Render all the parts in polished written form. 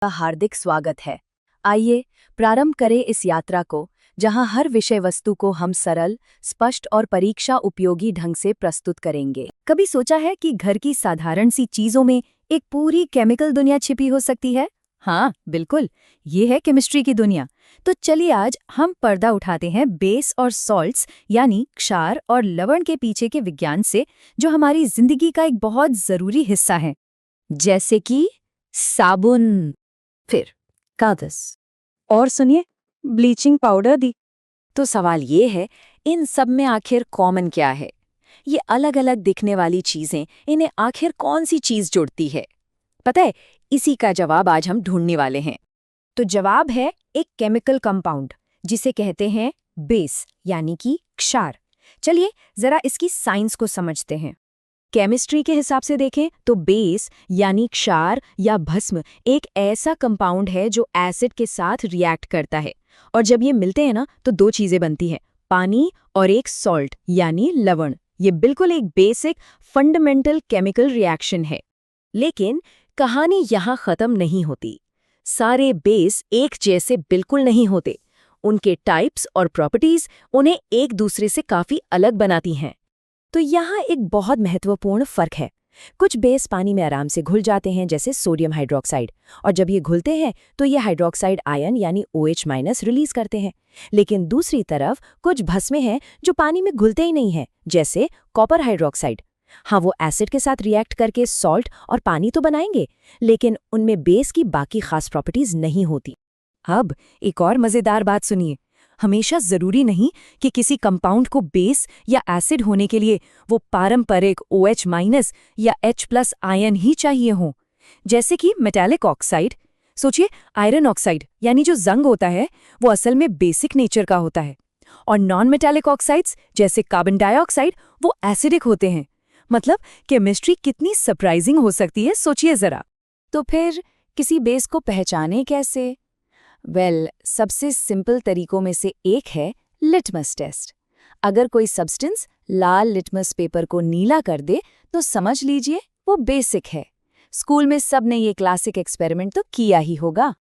का हार्दिक स्वागत है। आइए प्रारंभ करें इस यात्रा को, जहां हर विषय वस्तु को हम सरल, स्पष्ट और परीक्षा उपयोगी ढंग से प्रस्तुत करेंगे। कभी सोचा है कि घर की साधारण सी चीजों में एक पूरी केमिकल दुनिया छिपी हो सकती है? हाँ, बिल्कुल, ये है केमिस्ट्री की दुनिया। तो चलिए आज हम पर्दा उठाते हैं बेस और सॉल्ट्स यानी क्षार और लवण के पीछे के विज्ञान से, जो हमारी जिंदगी का एक बहुत जरूरी हिस्सा है। जैसे कि साबुन, फिर कागज, और सुनिए, ब्लीचिंग पाउडर दी। तो सवाल ये है, इन सब में आखिर कॉमन क्या है? ये अलग अलग दिखने वाली चीजें, इन्हें आखिर कौन सी चीज जोड़ती है? पता है, इसी का जवाब आज हम ढूंढने वाले हैं। तो जवाब है एक केमिकल कंपाउंड, जिसे कहते हैं बेस यानी कि क्षार। चलिए जरा इसकी साइंस को समझते हैं। केमिस्ट्री के हिसाब से देखें तो बेस यानी क्षार या भस्म एक ऐसा कंपाउंड है जो एसिड के साथ रिएक्ट करता है, और जब ये मिलते हैं ना तो दो चीजें बनती हैं, पानी और एक सॉल्ट यानी लवण। ये बिल्कुल एक बेसिक फंडामेंटल केमिकल रिएक्शन है। लेकिन कहानी यहाँ खत्म नहीं होती। सारे बेस एक जैसे बिल्कुल नहीं होते। उनके टाइप्स और प्रॉपर्टीज उन्हें एक दूसरे से काफी अलग बनाती हैं। तो यहाँ एक बहुत महत्वपूर्ण फर्क है। कुछ बेस पानी में आराम से घुल जाते हैं, जैसे सोडियम हाइड्रोक्साइड, और जब ये घुलते हैं तो ये हाइड्रोक्साइड आयन यानी OH- रिलीज करते हैं। लेकिन दूसरी तरफ कुछ भस्में हैं जो पानी में घुलते ही नहीं हैं, जैसे कॉपर हाइड्रोक्साइड। हाँ, वो एसिड के साथ रिएक्ट करके सॉल्ट और पानी तो बनाएंगे, लेकिन उनमें बेस की बाकी खास प्रॉपर्टीज नहीं होती। अब एक और मजेदार बात सुनिए। हमेशा जरूरी नहीं कि किसी कंपाउंड को बेस या एसिड होने के लिए वो पारंपरिक OH- या H+ आयन ही चाहिए हो। जैसे कि मेटालिक ऑक्साइड, सोचिए, आयरन ऑक्साइड यानी जो जंग होता है वो असल में बेसिक नेचर का होता है, और नॉन मेटालिक ऑक्साइड्स जैसे कार्बन डाइऑक्साइड वो एसिडिक होते हैं। मतलब केमिस्ट्री कितनी सरप्राइजिंग हो सकती है, सोचिए जरा। तो फिर किसी बेस को पहचाने कैसे? सबसे सिंपल तरीकों में से एक है लिटमस टेस्ट। अगर कोई सब्सटेंस लाल लिटमस पेपर को नीला कर दे तो समझ लीजिए वो बेसिक है। स्कूल में सबने ये क्लासिक एक्सपेरिमेंट तो किया ही होगा।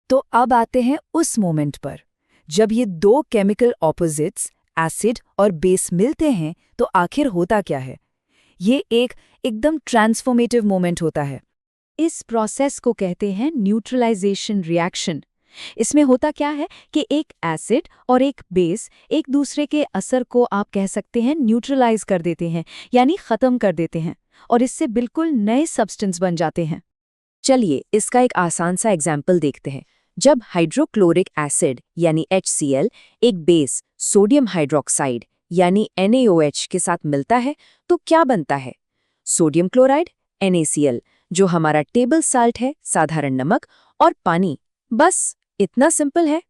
तो अब आते हैं उस मोमेंट पर जब ये दो केमिकल ऑपोजिट्स एसिड और बेस मिलते हैं, तो आखिर होता क्या है? ये एक एकदम ट्रांसफॉर्मेटिव मोमेंट होता है। इस प्रोसेस को कहते हैं न्यूट्रलाइजेशन रिएक्शन। इसमें होता क्या है कि एक एसिड और एक बेस एक दूसरे के असर को आप कह सकते हैं न्यूट्रलाइज कर देते हैं, यानी खत्म कर देते हैं, और इससे बिल्कुल नए सब्सटेंस बन जाते हैं। चलिए इसका एक आसान सा एग्जाम्पल देखते हैं। जब हाइड्रोक्लोरिक एसिड यानी HCl एक बेस सोडियम हाइड्रोक्साइड यानी NaOH के साथ मिलता है तो क्या बनता है? सोडियम क्लोराइड NaCl, जो हमारा टेबल साल्ट है, साधारण नमक, और पानी। बस इतना सिंपल है।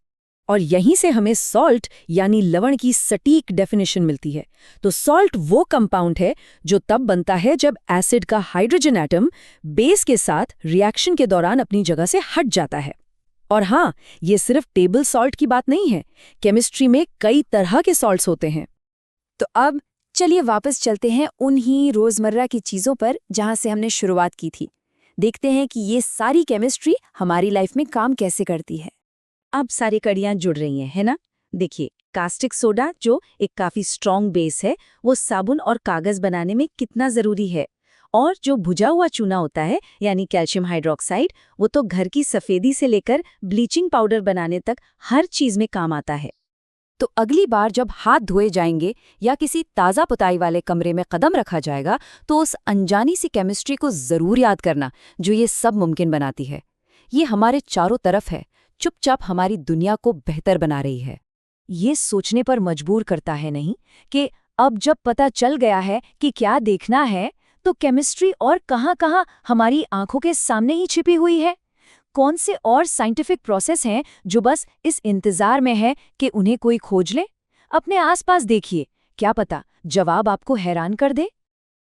और यहीं से हमें सॉल्ट यानी लवण की सटीक डेफिनेशन मिलती है। तो सॉल्ट वो कंपाउंड है जो तब बनता है जब एसिड का हाइड्रोजन एटम बेस के साथ रिएक्शन के दौरान अपनी जगह से हट जाता है। और हाँ, ये सिर्फ टेबल सॉल्ट की बात नहीं है। केमिस्ट्री में कई तरह के सॉल्ट्स होते हैं। तो अब चलिए वापस चलते हैं उन्हीं रोजमर्रा की चीजों पर जहां से हमने शुरुआत की थी। देखते हैं कि ये सारी केमिस्ट्री हमारी लाइफ में काम कैसे करती है। अब सारी कड़ियां जुड़ रही हैं, है ना? देखिए, कास्टिक सोडा जो एक काफी स्ट्रॉन्ग बेस है, वो साबुन और कागज बनाने में कितना जरूरी है। और जो भुजा हुआ चूना होता है यानी कैल्शियम हाइड्रोक्साइड, वो तो घर की सफेदी से लेकर ब्लीचिंग पाउडर बनाने तक हर चीज में काम आता है। तो अगली बार जब हाथ धोए जाएंगे या किसी ताज़ा पुताई वाले कमरे में कदम रखा जाएगा, तो उस अनजानी सी केमिस्ट्री को जरूर याद करना जो ये सब मुमकिन बनाती है। ये हमारे चारों तरफ है, चुपचाप हमारी दुनिया को बेहतर बना रही है। ये सोचने पर मजबूर करता है नहीं कि अब जब पता चल गया है कि क्या देखना है, तो केमिस्ट्री और कहाँ-कहाँ हमारी आंखों के सामने ही छिपी हुई है। कौन से और साइंटिफिक प्रोसेस हैं जो बस इस इंतजार में है कि उन्हें कोई खोज ले? अपने आसपास देखिए, क्या पता जवाब आपको हैरान कर दे।